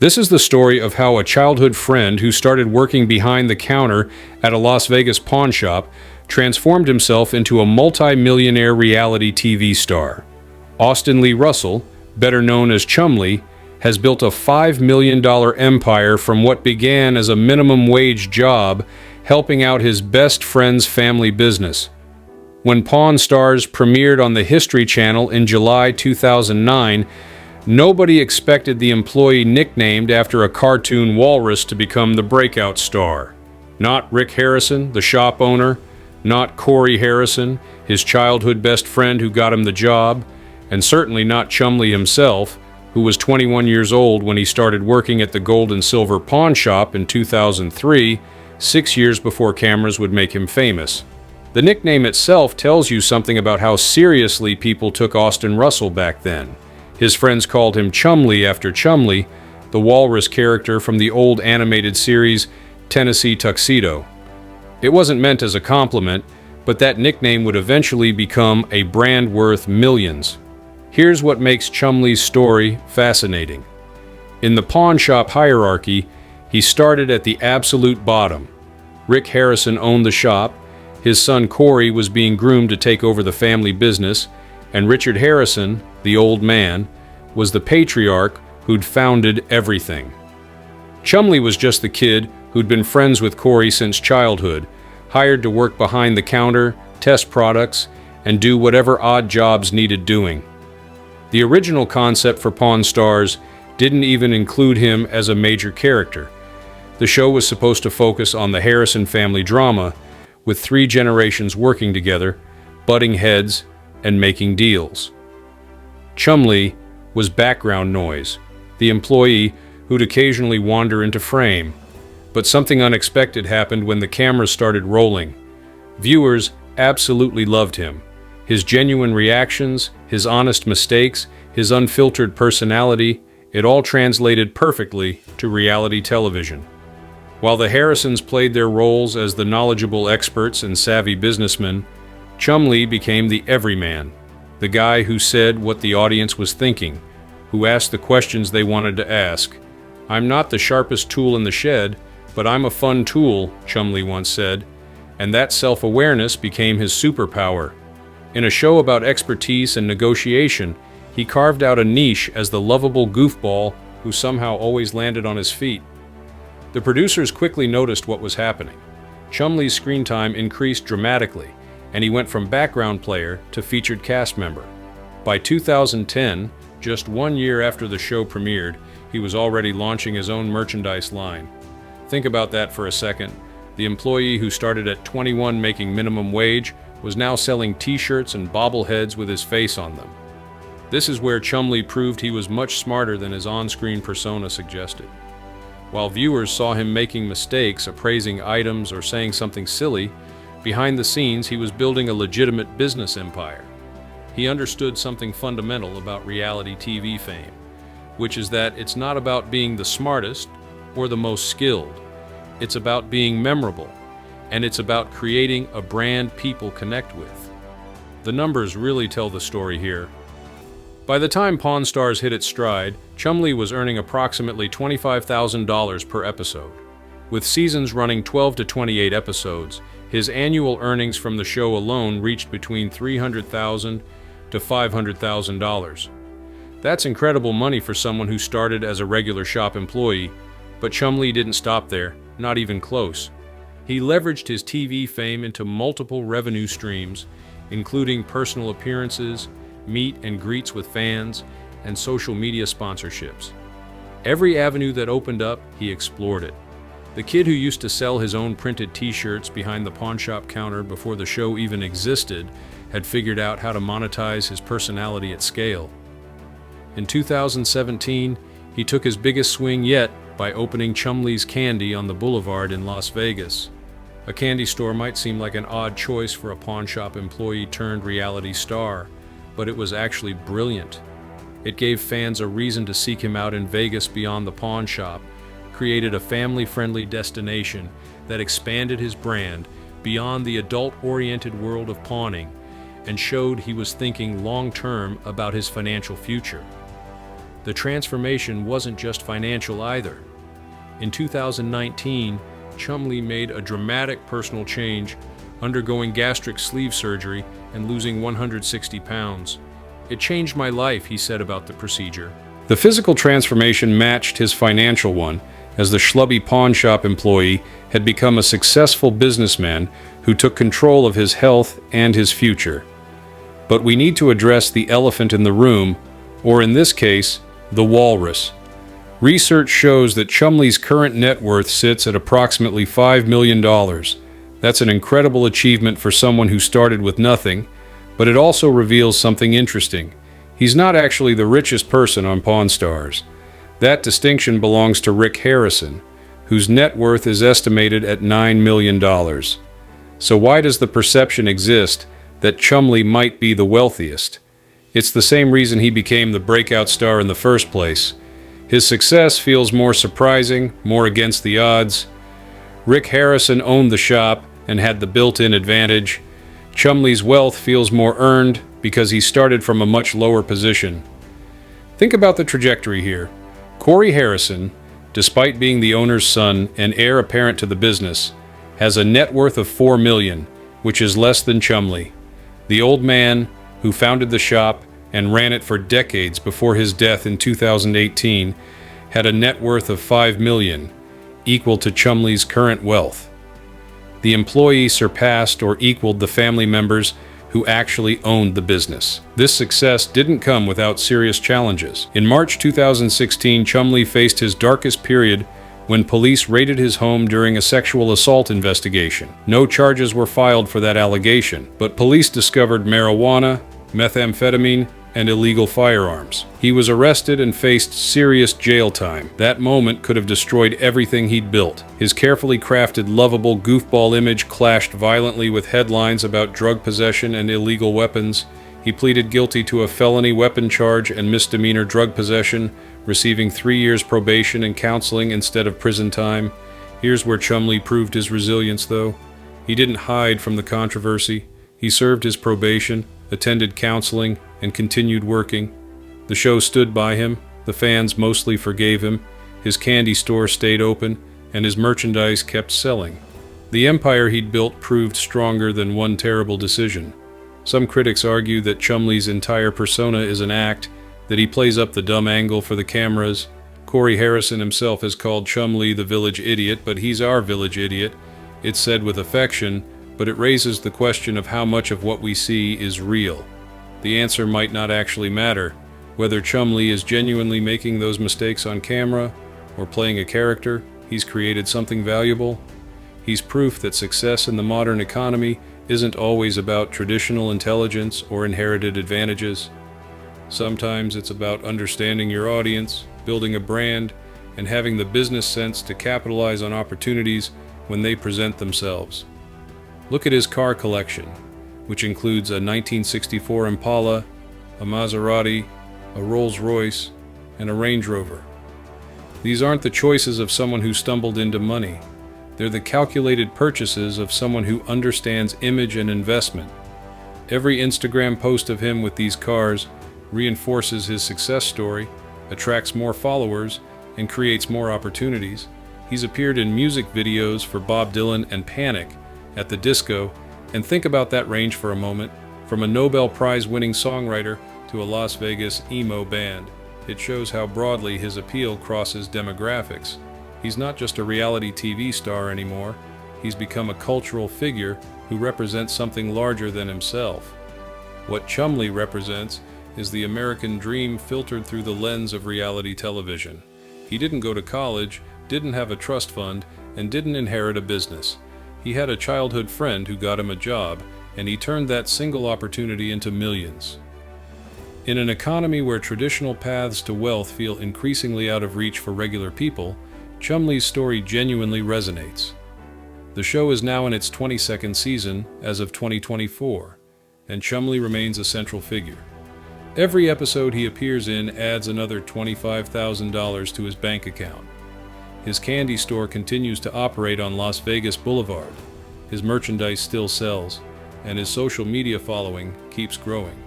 This is the story of how a childhood friend who started working behind the counter at a Las Vegas pawn shop transformed himself into a multi-millionaire reality TV star. Austin Lee Russell, better known as Chumlee, has built a $5 million empire from what began as a minimum wage job helping out his best friend's family business. When Pawn Stars premiered on the History Channel in July 2009, nobody expected the employee nicknamed after a cartoon walrus to become the breakout star. Not Rick Harrison, the shop owner, not Corey Harrison, his childhood best friend who got him the job, and certainly not Chumlee himself, who was 21 years old when he started working at the Gold and Silver Pawn Shop in 2003, 6 years before cameras would make him famous. The nickname itself tells you something about how seriously people took Austin Russell back then. His friends called him Chumlee after Chumlee, the walrus character from the old animated series Tennessee Tuxedo. It wasn't meant as a compliment, but that nickname would eventually become a brand worth millions. Here's what makes Chumlee's story fascinating. In the pawn shop hierarchy, he started at the absolute bottom. Rick Harrison owned the shop, his son Corey was being groomed to take over the family business, and Richard Harrison, the old man, was the patriarch who'd founded everything. Chumlee was just the kid who'd been friends with Corey since childhood, hired to work behind the counter, test products, and do whatever odd jobs needed doing. The original concept for Pawn Stars didn't even include him as a major character. The show was supposed to focus on the Harrison family drama, with 3 generations working together, butting heads, and making deals. Chumlee was background noise, the employee who'd occasionally wander into frame. But something unexpected happened when the cameras started rolling. Viewers absolutely loved him. His genuine reactions, his honest mistakes, his unfiltered personality, it all translated perfectly to reality television. While the Harrisons played their roles as the knowledgeable experts and savvy businessmen, Chumlee became the everyman, the guy who said what the audience was thinking, who asked the questions they wanted to ask. "I'm not the sharpest tool in the shed, but I'm a fun tool," Chumlee once said, and that self-awareness became his superpower. In a show about expertise and negotiation, he carved out a niche as the lovable goofball who somehow always landed on his feet. The producers quickly noticed what was happening. Chumlee's screen time increased dramatically, and he went from background player to featured cast member. By 2010, just 1 year after the show premiered, he was already launching his own merchandise line. Think about that for a second. The employee who started at 21 making minimum wage was now selling t-shirts and bobbleheads with his face on them. This is where Chumlee proved he was much smarter than his on-screen persona suggested. While viewers saw him making mistakes, appraising items, or saying something silly, behind the scenes he was building a legitimate business empire. He understood something fundamental about reality TV fame, which is that it's not about being the smartest or the most skilled. It's about being memorable, and it's about creating a brand people connect with. The numbers really tell the story here. By the time Pawn Stars hit its stride, Chumlee was earning approximately $25,000 per episode. With seasons running 12 to 28 episodes, his annual earnings from the show alone reached between $300,000 to $500,000. That's incredible money for someone who started as a regular shop employee, but Chumlee didn't stop there, not even close. He leveraged his TV fame into multiple revenue streams, including personal appearances, meet and greets with fans, and social media sponsorships. Every avenue that opened up, he explored it. The kid who used to sell his own printed t-shirts behind the pawn shop counter before the show even existed had figured out how to monetize his personality at scale. In 2017, he took his biggest swing yet by opening Chumlee's Candy on the Boulevard in Las Vegas. A candy store might seem like an odd choice for a pawn shop employee turned reality star, but it was actually brilliant. It gave fans a reason to seek him out in Vegas beyond the pawn shop, created a family-friendly destination that expanded his brand beyond the adult-oriented world of pawning, and showed he was thinking long-term about his financial future. The transformation wasn't just financial either. In 2019, Chumlee made a dramatic personal change, undergoing gastric sleeve surgery and losing 160 pounds. "It changed my life," he said about the procedure. The physical transformation matched his financial one, as the schlubby pawn shop employee had become a successful businessman who took control of his health and his future. But we need to address the elephant in the room, or in this case, the walrus. Research shows that Chumlee's current net worth sits at approximately $5 million. That's an incredible achievement for someone who started with nothing, but it also reveals something interesting. He's not actually the richest person on Pawn Stars. That distinction belongs to Rick Harrison, whose net worth is estimated at $9 million. So why does the perception exist that Chumlee might be the wealthiest? It's the same reason he became the breakout star in the first place. His success feels more surprising, more against the odds. Rick Harrison owned the shop and had the built-in advantage. Chumlee's wealth feels more earned because he started from a much lower position. Think about the trajectory here. Corey Harrison, despite being the owner's son and heir apparent to the business, has a net worth of $4 million, which is less than Chumlee. The old man, who founded the shop and ran it for decades before his death in 2018, had a net worth of $5 million, equal to Chumlee's current wealth. The employee surpassed or equaled the family members who actually owned the business. This success didn't come without serious challenges. In March 2016, Chumlee faced his darkest period when police raided his home during a sexual assault investigation. No charges were filed for that allegation, but police discovered marijuana, methamphetamine, and illegal firearms. He was arrested and faced serious jail time. That moment could have destroyed everything he'd built. His carefully crafted, lovable goofball image clashed violently with headlines about drug possession and illegal weapons. He pleaded guilty to a felony weapon charge and misdemeanor drug possession, receiving 3 years probation and counseling instead of prison time. Here's where Chumlee proved his resilience, though. He didn't hide from the controversy. He served his probation, attended counseling, and continued working. The show stood by him, the fans mostly forgave him, his candy store stayed open, and his merchandise kept selling. The empire he'd built proved stronger than one terrible decision. Some critics argue that Chumlee's entire persona is an act, that he plays up the dumb angle for the cameras. Corey Harrison himself has called Chumlee the village idiot, but he's our village idiot. It's said with affection, but it raises the question of how much of what we see is real. The answer might not actually matter. Whether Chumlee is genuinely making those mistakes on camera or playing a character, he's created something valuable. He's proof that success in the modern economy isn't always about traditional intelligence or inherited advantages. Sometimes it's about understanding your audience, building a brand, and having the business sense to capitalize on opportunities when they present themselves. Look at his car collection, which includes a 1964 Impala, a Maserati, a Rolls-Royce, and a Range Rover. These aren't the choices of someone who stumbled into money. They're the calculated purchases of someone who understands image and investment. Every Instagram post of him with these cars reinforces his success story, attracts more followers, and creates more opportunities. He's appeared in music videos for Bob Dylan and Panic at the Disco, and think about that range for a moment, from a Nobel Prize-winning songwriter to a Las Vegas emo band. It shows how broadly his appeal crosses demographics. He's not just a reality TV star anymore, he's become a cultural figure who represents something larger than himself. What Chumlee represents is the American dream filtered through the lens of reality television. He didn't go to college, didn't have a trust fund, and didn't inherit a business. He had a childhood friend who got him a job, and he turned that single opportunity into millions. In an economy where traditional paths to wealth feel increasingly out of reach for regular people, Chumlee's story genuinely resonates. The show is now in its 22nd season as of 2024, and Chumlee remains a central figure. Every episode he appears in adds another $25,000 to his bank account. His candy store continues to operate on Las Vegas Boulevard. His merchandise still sells, and his social media following keeps growing.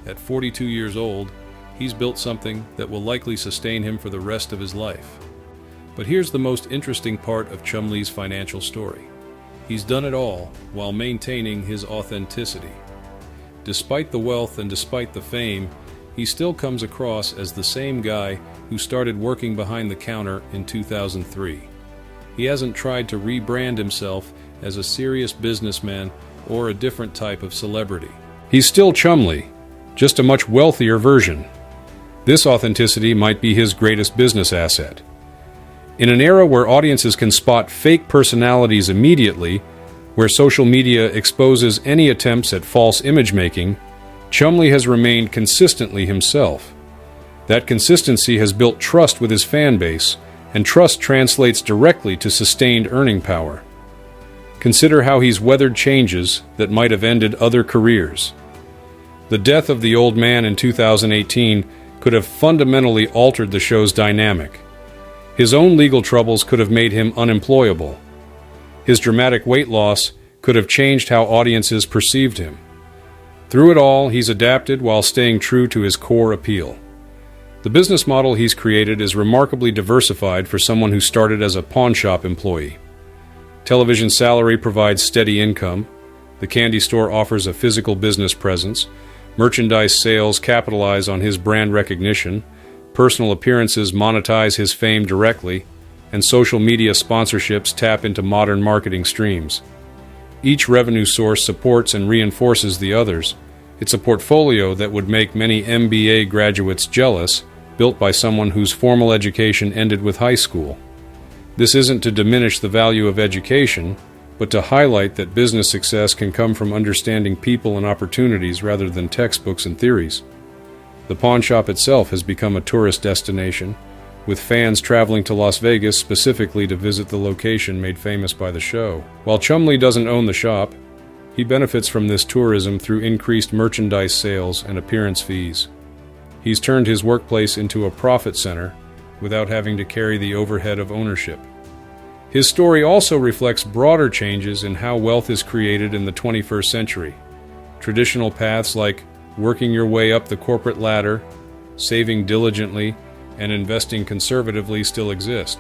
At 42 years old, He's built something that will likely sustain him for the rest of his life. But here's the most interesting part of Chumlee's financial story. He's done it all while maintaining his authenticity. Despite the wealth and despite the fame, he still comes across as the same guy who started working behind the counter in 2003. He hasn't tried to rebrand himself as a serious businessman or a different type of celebrity. He's still Chumlee, just a much wealthier version. This authenticity might be his greatest business asset. In an era where audiences can spot fake personalities immediately, where social media exposes any attempts at false image-making, Chumlee has remained consistently himself. That consistency has built trust with his fan base, and trust translates directly to sustained earning power. Consider how he's weathered changes that might have ended other careers. The death of the old man in 2018 could have fundamentally altered the show's dynamic. His own legal troubles could have made him unemployable. His dramatic weight loss could have changed how audiences perceived him. Through it all, he's adapted while staying true to his core appeal. The business model he's created is remarkably diversified for someone who started as a pawn shop employee. Television salary provides steady income. The candy store offers a physical business presence. Merchandise sales capitalize on his brand recognition. Personal appearances monetize his fame directly. And social media sponsorships tap into modern marketing streams. Each revenue source supports and reinforces the others. It's a portfolio that would make many MBA graduates jealous, built by someone whose formal education ended with high school. This isn't to diminish the value of education, but to highlight that business success can come from understanding people and opportunities rather than textbooks and theories. The pawn shop itself has become a tourist destination, with fans traveling to Las Vegas specifically to visit the location made famous by the show. While Chumlee doesn't own the shop, he benefits from this tourism through increased merchandise sales and appearance fees. He's turned his workplace into a profit center without having to carry the overhead of ownership. His story also reflects broader changes in how wealth is created in the 21st century. Traditional paths like working your way up the corporate ladder, saving diligently, and investing conservatively still exist.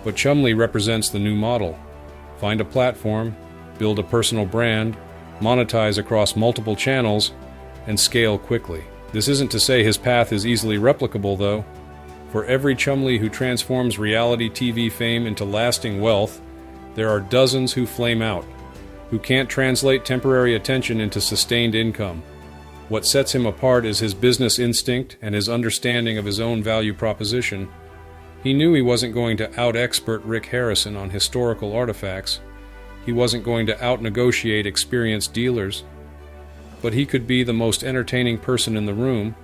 But Chumlee represents the new model. Find a platform, build a personal brand, monetize across multiple channels, and scale quickly. This isn't to say his path is easily replicable, though. For every Chumlee who transforms reality TV fame into lasting wealth, there are dozens who flame out, who can't translate temporary attention into sustained income. What sets him apart is his business instinct and his understanding of his own value proposition. He knew he wasn't going to out-expert Rick Harrison on historical artifacts. He wasn't going to out-negotiate experienced dealers. But he could be the most entertaining person in the room,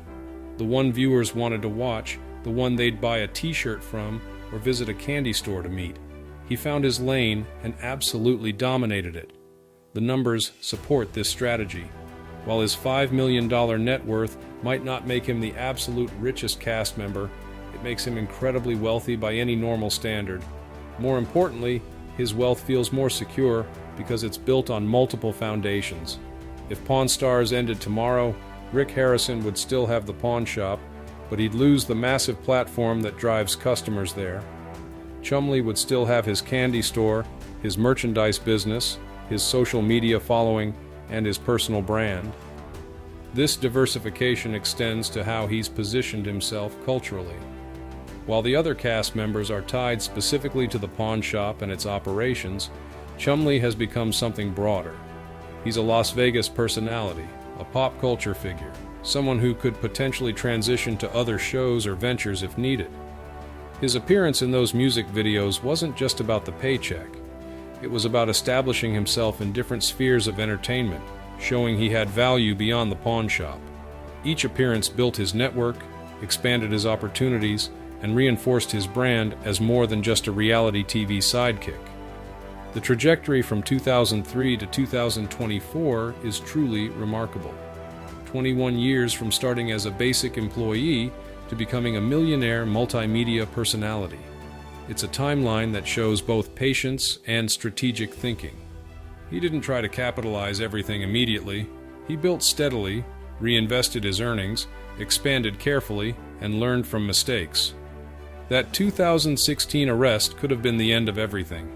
the one viewers wanted to watch, the one they'd buy a t-shirt from or visit a candy store to meet. He found his lane and absolutely dominated it. The numbers support this strategy. While his $5 million net worth might not make him the absolute richest cast member, it makes him incredibly wealthy by any normal standard. More importantly, his wealth feels more secure because it's built on multiple foundations. If Pawn Stars ended tomorrow, Rick Harrison would still have the pawn shop, but he'd lose the massive platform that drives customers there. Chumlee would still have his candy store, his merchandise business, his social media following, and his personal brand. This diversification extends to how he's positioned himself culturally. While the other cast members are tied specifically to the pawn shop and its operations, Chumlee has become something broader. He's a Las Vegas personality, a pop culture figure, someone who could potentially transition to other shows or ventures if needed. His appearance in those music videos wasn't just about the paycheck. It was about establishing himself in different spheres of entertainment, showing he had value beyond the pawn shop. Each appearance built his network, expanded his opportunities, and reinforced his brand as more than just a reality TV sidekick. The trajectory from 2003 to 2024 is truly remarkable. 21 years from starting as a basic employee to becoming a millionaire multimedia personality. It's a timeline that shows both patience and strategic thinking. He didn't try to capitalize everything immediately. He built steadily, reinvested his earnings, expanded carefully, and learned from mistakes. That 2016 arrest could have been the end of everything.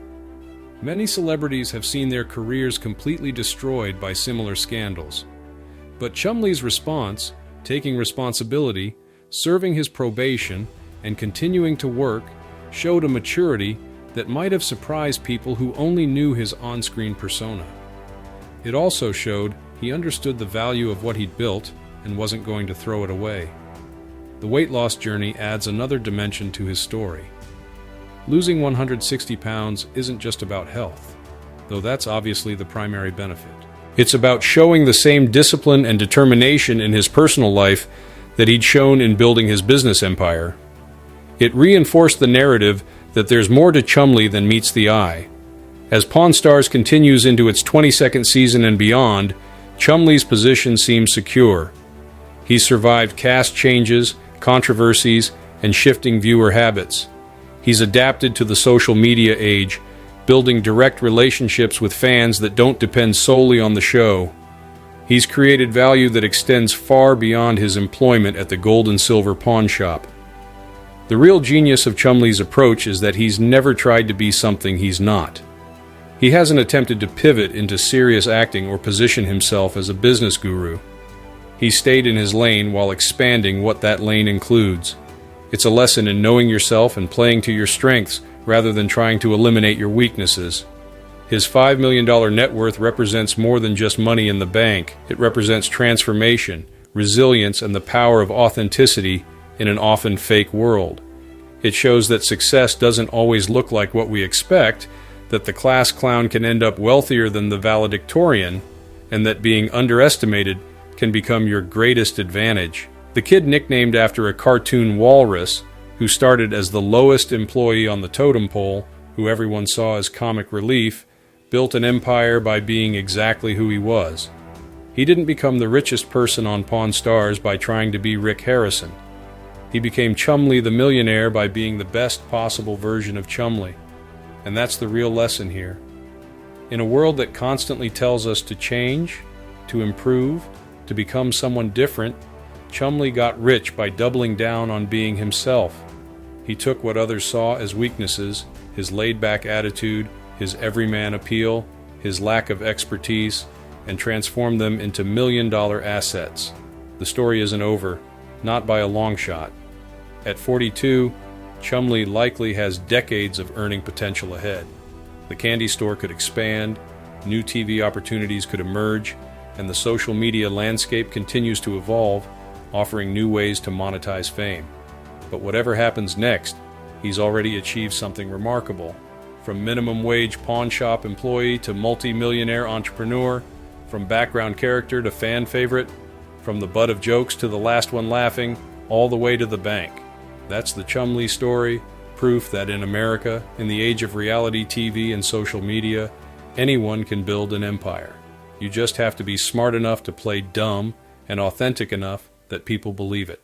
Many celebrities have seen their careers completely destroyed by similar scandals. But Chumlee's response, taking responsibility, serving his probation, and continuing to work, showed a maturity that might have surprised people who only knew his on-screen persona. It also showed he understood the value of what he'd built and wasn't going to throw it away. The weight loss journey adds another dimension to his story. Losing 160 pounds isn't just about health, though that's obviously the primary benefit. It's about showing the same discipline and determination in his personal life that he'd shown in building his business empire. It reinforced the narrative that there's more to Chumlee than meets the eye. As Pawn Stars continues into its 22nd season and beyond, Chumlee's position seems secure. He's survived cast changes, controversies, and shifting viewer habits. He's adapted to the social media age, building direct relationships with fans that don't depend solely on the show. He's created value that extends far beyond his employment at the gold and silver pawn shop. The real genius of Chumlee's approach is that he's never tried to be something he's not. He hasn't attempted to pivot into serious acting or position himself as a business guru. He stayed in his lane while expanding what that lane includes. It's a lesson in knowing yourself and playing to your strengths rather than trying to eliminate your weaknesses. His $5 million net worth represents more than just money in the bank. It represents transformation, resilience, and the power of authenticity in an often fake world. It shows that success doesn't always look like what we expect, that the class clown can end up wealthier than the valedictorian, and that being underestimated can become your greatest advantage. The kid, nicknamed after a cartoon walrus, who started as the lowest employee on the totem pole, who everyone saw as comic relief, built an empire by being exactly who he was. He didn't become the richest person on Pawn Stars by trying to be Rick Harrison. He became Chumlee the millionaire by being the best possible version of Chumlee. And that's the real lesson here. In a world that constantly tells us to change, to improve, to become someone different, Chumlee got rich by doubling down on being himself. He took what others saw as weaknesses, his laid-back attitude, his everyman appeal, his lack of expertise, and transformed them into million-dollar assets. The story isn't over, not by a long shot. At 42, Chumlee likely has decades of earning potential ahead. The candy store could expand, new TV opportunities could emerge, and the social media landscape continues to evolve, offering new ways to monetize fame. But whatever happens next, he's already achieved something remarkable. From minimum wage pawn shop employee to multi-millionaire entrepreneur, from background character to fan favorite, from the butt of jokes to the last one laughing, all the way to the bank. That's the Chumlee story, proof that in America, in the age of reality TV and social media, anyone can build an empire. You just have to be smart enough to play dumb and authentic enough that people believe it.